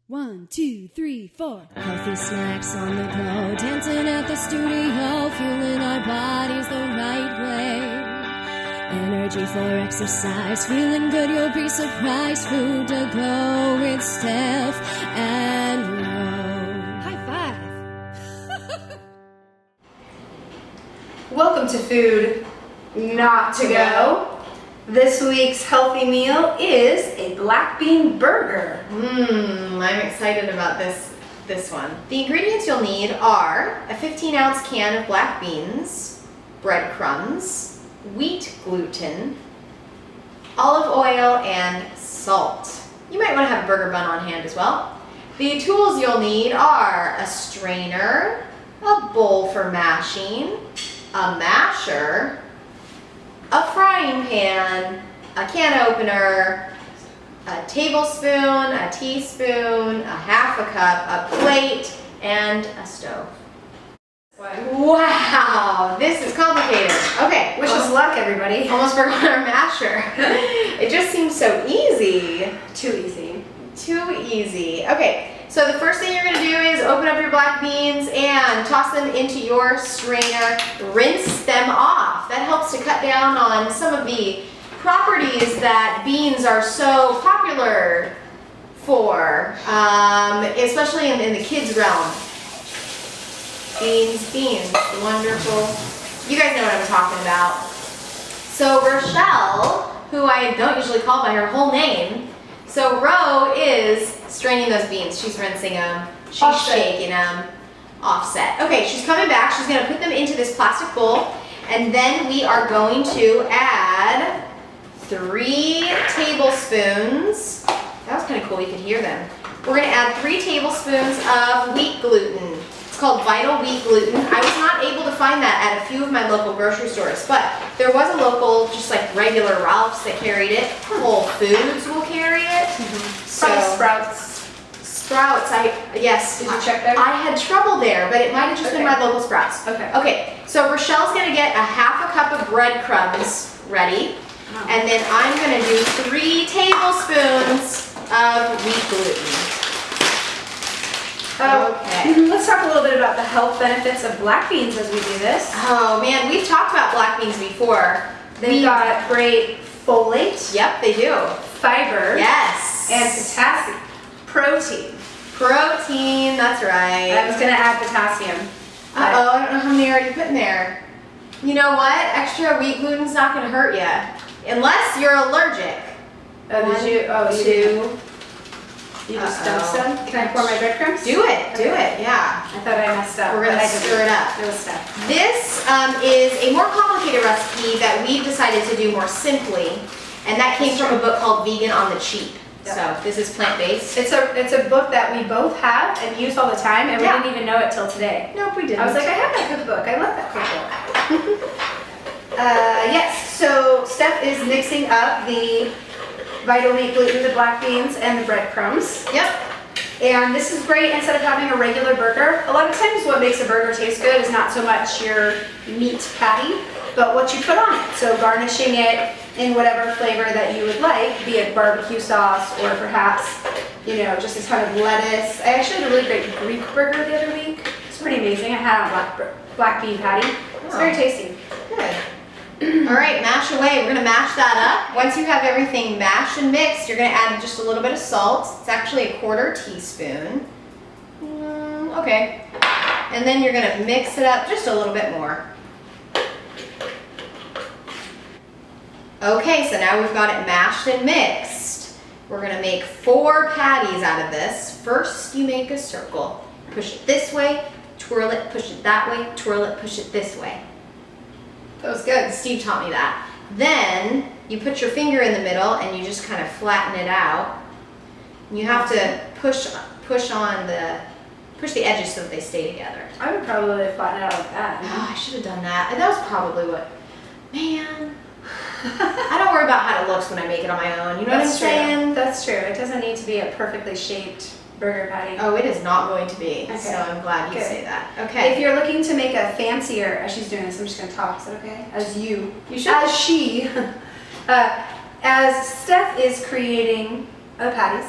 1, 2, 3, 4. Healthy snacks on the go, dancing at the studio, fueling our bodies the right way. Energy for exercise, feeling good, you'll be surprised. Food to go with Steph and Ro. High five. Welcome to Food Not to Go. This week's healthy meal is a black bean burger. I'm excited about this one. The ingredients you'll need are a 15-ounce can of black beans, breadcrumbs, wheat gluten, olive oil, and salt. You might want to have a burger bun on hand as well. The tools you'll need are a strainer, a bowl for mashing, a masher, a frying pan, a can opener, a tablespoon, a teaspoon, a half a cup, a plate, and a stove. Wow, this is complicated. Okay. Wish us luck, everybody. Almost forgot our masher. It just seems so easy. Too easy. Too easy. Okay. So the first thing you're going to do is open up your black beans and toss them into your strainer. Rinse them off. That helps to cut down on some of the properties that beans are so popular for, especially in the kids' realm. Beans, wonderful. You guys know what I'm talking about. So Rochelle, who I don't usually call by her whole name, so Ro is straining those beans. She's rinsing them. She's shaking them. Offset. Okay, she's coming back. She's going to put them into this plastic bowl. And then we are going to add 3 tablespoons. That was kind of cool. You could hear them. We're going to add 3 tablespoons of wheat gluten. It's called Vital Wheat Gluten. I was not able to find that at a few of my local grocery stores, but there was a local, just like regular Ralph's that carried it. Whole Foods will carry it. So Sprouts. Sprouts, yes. Did you check there? I had trouble there, but it might have just been my local Sprouts. Okay. Okay, so Rochelle's gonna get a half a cup of breadcrumbs ready, and then I'm gonna do 3 tablespoons of wheat gluten. Okay. Let's talk a little bit about the health benefits of black beans as we do this. Oh man, we've talked about black beans before. They've got great folate. Yep, they do. Fiber. Yes. And potassium. Protein. Protein, that's right. I was going to add potassium. Uh-oh, I don't know how many are you putting there. You know what? Extra wheat gluten's not going to hurt you. Unless you're allergic. Oh, did you? Oh, 2. You just dumped some? Can I pour my breadcrumbs? Do it, yeah. I thought I messed up. We're going to stir it up. It was stuff. This is a more complicated recipe that we've decided to do more simply, and that came from a book called Vegan on the Cheap. Yep. So this is plant-based. It's a book that we both have and use all the time, and we didn't even know it till today. Nope, we didn't. I was like, I have that cookbook. I love that cookbook. Yes, so Steph is mixing up the Vital Wheat Gluten, the black beans, and the breadcrumbs. Yep. And this is great instead of having a regular burger. A lot of times what makes a burger taste good is not so much your meat patty, but what you put on it. So garnishing it in whatever flavor that you would like, be it barbecue sauce or perhaps, just a ton of lettuce. I actually had a really great Greek burger the other week. It's pretty amazing. I had a black bean patty. It's very tasty. Good. All right, mash away. We're going to mash that up. Once you have everything mashed and mixed, you're going to add just a little bit of salt. It's actually a 1/4 teaspoon. Okay. And then you're going to mix it up just a little bit more. Okay, so now we've got it mashed and mixed. We're going to make 4 patties out of this. First, you make a circle. Push it this way, twirl it, push it that way, twirl it, push it this way. That was good. Steve taught me that. Then you put your finger in the middle and you just kind of flatten it out. You have to push the edges so that they stay together. I would probably flatten it out like that. Oh, I should have done that. That was probably what. Man, I don't worry about how it looks when I make it on my own. You know what I'm saying? That's true. It doesn't need to be a perfectly shaped burger patty. Oh, it is not going to be. Okay. So I'm glad you Good. say that. Okay. If you're looking to make a fancier, as she's doing this, I'm just going to talk. Is that okay? You should. As she, as Steph is creating the patties,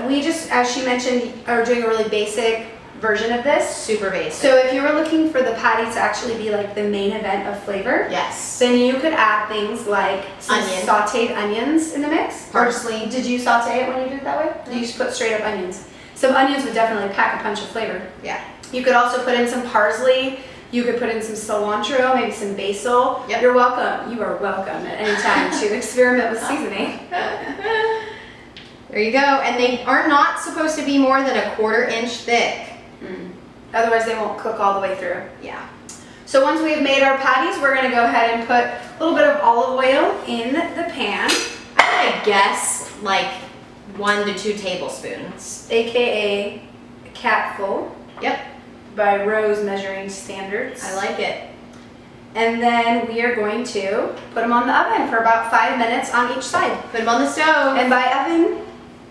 We just, as she mentioned, are doing a really basic version of this. Super basic. So if you were looking for the patty to actually be like the main event of flavor, yes. then you could add things like some sauteed onions in the mix. Parsley. Did you saute it when you did it that way? You just put straight up onions. Some onions would definitely pack a punch of flavor. Yeah. You could also put in some parsley. You could put in some cilantro, maybe some basil. Yep. You're welcome. You are welcome at any time to experiment with seasoning. There you go. And they are not supposed to be more than a 1/4 inch thick. Otherwise they won't cook all the way through. Yeah. So once we've made our patties, we're gonna go ahead and put a little bit of olive oil in the pan. I'm gonna guess like 1 to 2 tablespoons. AKA a capful. Yep. By Ro's measuring standards. I like it. And then we are going to put them on the oven for about 5 minutes on each side. Put them on the stove. And by oven,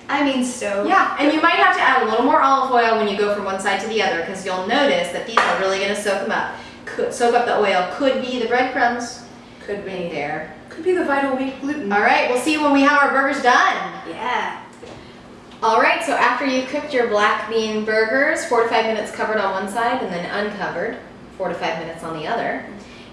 I mean stove. Yeah, and you might have to add a little more olive oil when you go from one side to the other because you'll notice that these are really gonna soak them up. Soak up the oil. Could be the breadcrumbs. Could be there. Could be the vital wheat gluten. All right, we'll see when we have our burgers done. Yeah. All right, so after you've cooked your black bean burgers, 4 to 5 minutes covered on one side and then uncovered, 4 to 5 minutes on the other,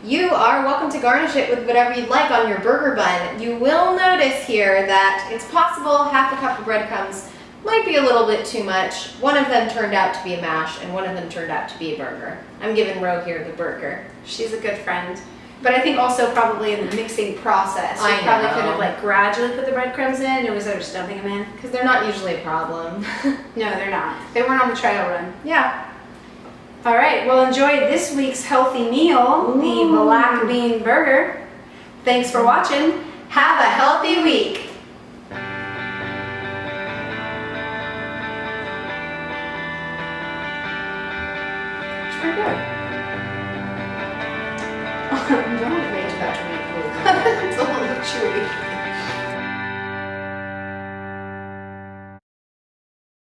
you are welcome to garnish it with whatever you'd like on your burger bun. You will notice here that it's possible 1/2 cup of breadcrumbs might be a little bit too much. One of them turned out to be a mash and one of them turned out to be a burger. I'm giving Ro here the burger. She's a good friend. But I think also probably in the mixing process, I you probably know. could have like gradually put the breadcrumbs in, or was there just dumping them in? Because they're not usually a problem. No, they're not. They weren't on the trial run. Yeah. All right, well enjoy this week's healthy meal, the Black Bean Burger. Thanks for watching. Have a healthy week. It's pretty good. Don't wait about to eat food. It's a little chewy.